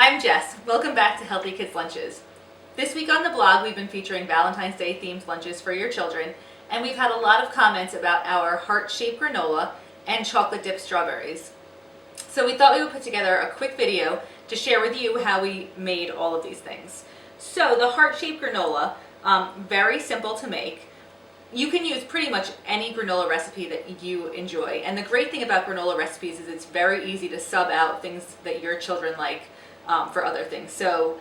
I'm Jess. Welcome back to Healthy Kids Lunches. This week on the blog, we've been featuring Valentine's Day themed lunches for your children, and we've had a lot of comments about our heart-shaped granola and chocolate dipped strawberries. So we thought we would put together a quick video to share with you how we made all of these things. So the heart-shaped granola, very simple to make. You can use pretty much any granola recipe that you enjoy. And the great thing about granola recipes is it's very easy to sub out things that your children like for other things. So,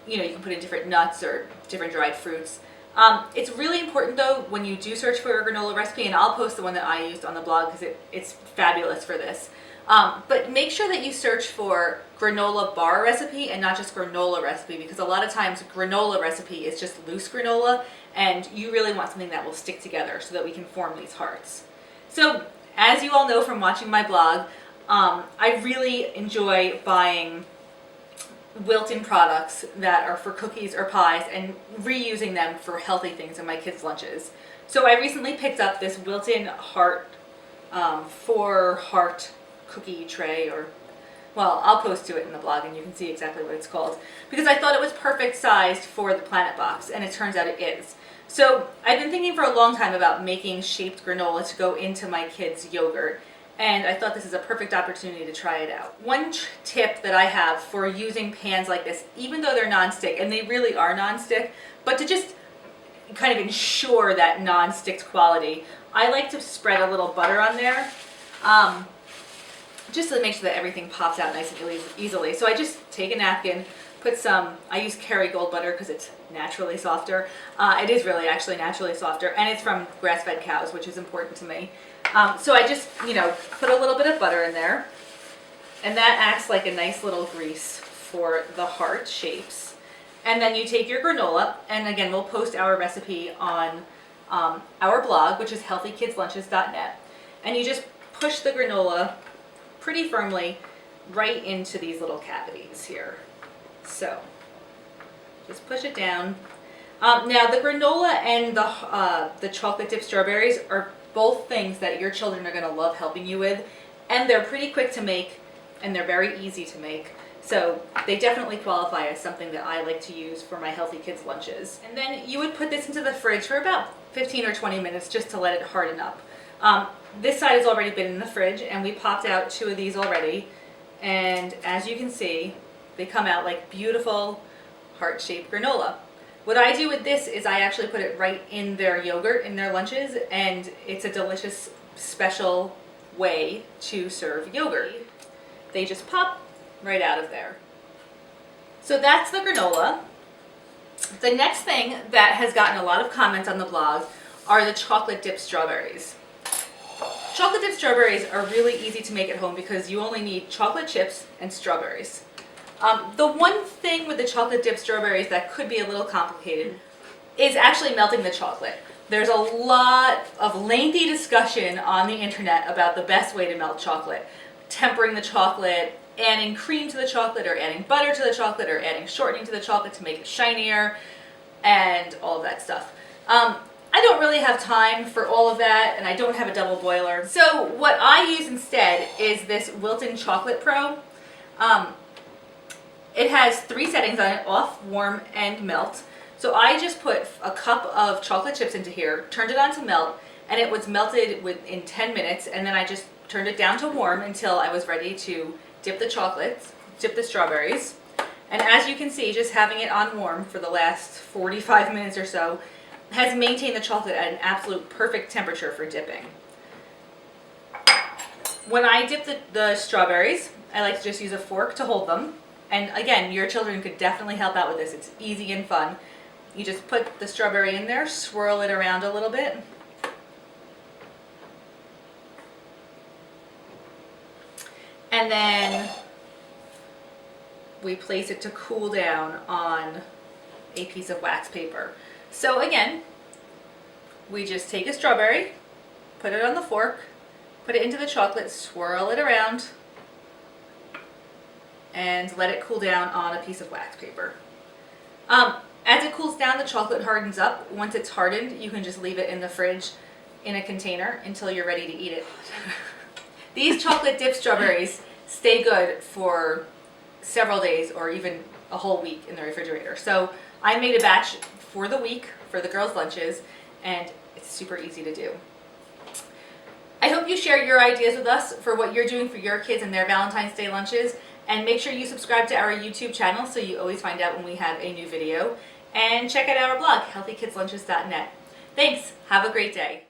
you can put in different nuts or different dried fruits. It's really important though when you do search for a granola recipe, and I'll post the one that I used on the blog because it's fabulous for this. But make sure that you search for granola bar recipe and not just granola recipe, because a lot of times granola recipe is just loose granola, and you really want something that will stick together so that we can form these hearts. So as you all know from watching my blog, I really enjoy buying Wilton products that are for cookies or pies and reusing them for healthy things in my kids' lunches. So I recently picked up this Wilton heart, 4-heart cookie tray, or well, I'll post to it in the blog and you can see exactly what it's called, because I thought it was perfect sized for the Planet Box, and it turns out it is. So I've been thinking for a long time about making shaped granola to go into my kids' yogurt, and I thought this is a perfect opportunity to try it out. One tip that I have for using pans like this, even though they're non-stick, and they really are non-stick, but to just kind of ensure that non-stick quality, I like to spread a little butter on there. Just to make sure that everything pops out nice and easily. So I just take a napkin, put some, I use Kerrygold butter because it's naturally softer. It is really actually naturally softer, and it's from grass-fed cows, which is important to me. So I just, put a little bit of butter in there, and that acts like a nice little grease for the heart shapes. And then you take your granola, and again, we'll post our recipe on our blog, which is healthykidslunches.net, and you just push the granola pretty firmly right into these little cavities here. So just push it down. Now the granola and the chocolate dipped strawberries are both things that your children are going to love helping you with, and they're pretty quick to make, and they're very easy to make. So they definitely qualify as something that I like to use for my Healthy Kids lunches. And then you would put this into the fridge for about 15 or 20 minutes just to let it harden up. This side has already been in the fridge, and we popped out 2 of these already, and as you can see, they come out like beautiful heart-shaped granola. What I do with this is I actually put it right in their yogurt, in their lunches, and it's a delicious, special way to serve yogurt. They just pop right out of there. So that's the granola. The next thing that has gotten a lot of comments on the blog are the chocolate dipped strawberries. Chocolate dipped strawberries are really easy to make at home because you only need chocolate chips and strawberries. The one thing with the chocolate dipped strawberries that could be a little complicated is actually melting the chocolate. There's a lot of lengthy discussion on the internet about the best way to melt chocolate. Tempering the chocolate, adding cream to the chocolate, or adding butter to the chocolate, or adding shortening to the chocolate to make it shinier, and all of that stuff. I don't really have time for all of that, and I don't have a double boiler. So what I use instead is this Wilton Chocolate Pro. It has 3 settings on it: off, warm, and melt. So I just put a cup of chocolate chips into here, turned it on to melt, and it was melted within 10 minutes, and then I just turned it down to warm until I was ready to dip the strawberries. And as you can see, just having it on warm for the last 45 minutes or so has maintained the chocolate at an absolute perfect temperature for dipping. When I dip the strawberries, I like to just use a fork to hold them. And again, your children could definitely help out with this. It's easy and fun. You just put the strawberry in there, swirl it around a little bit. And then we place it to cool down on a piece of wax paper. So again, we just take a strawberry, put it on the fork, put it into the chocolate, swirl it around, and let it cool down on a piece of wax paper. As it cools down, the chocolate hardens up. Once it's hardened, you can just leave it in the fridge in a container until you're ready to eat it. These chocolate dipped strawberries stay good for several days or even a whole week in the refrigerator. So I made a batch for the week for the girls' lunches, and it's super easy to do. I hope you share your ideas with us for what you're doing for your kids and their Valentine's Day lunches, and make sure you subscribe to our YouTube channel so you always find out when we have a new video, and check out our blog, healthykidslunches.net. Thanks, have a great day.